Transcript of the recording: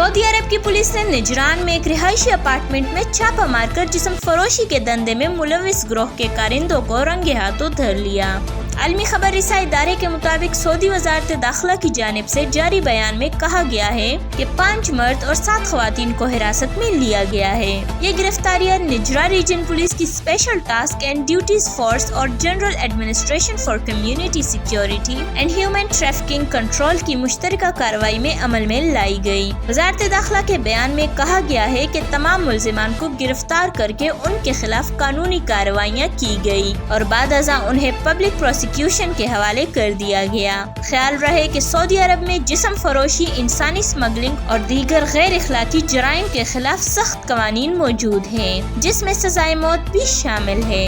سعودی عرب کی پولیس نے نجران میں ایک رہائشی اپارٹمنٹ میں چھاپہ مار کر جسم فروشی کے دندے میں ملوث گروہ کے کارندوں کو رنگے ہاتھوں دھر لیا۔ عالمی خبر رساں ادارے کے مطابق سعودی وزارت داخلہ کی جانب سے جاری بیان میں کہا گیا ہے کہ 5 مرد اور 7 خواتین کو حراست میں لیا گیا ہے۔ یہ گرفتاریاں نجران ریجن پولیس کی special task and duties force اور general administration for community security and human trafficking control کی مشترکہ کارروائی میں عمل میں لائی گئی۔ وزارت داخلہ کے بیان میں کہا گیا ہے کہ تمام ملزمان کو گرفتار کر کے ان کے خلاف قانونی کارروائیاں کی گئی اور بعد ازاں انہیں پبلک پروسیکیوشن کے حوالے کر دیا گیا۔ خیال رہے کہ سعودی عرب میں جسم فروشی، انسانی اسمگلنگ اور دیگر غیر اخلاقی جرائم کے خلاف سخت قوانین موجود ہیں، جس میں سزائے موت بھی شامل ہے۔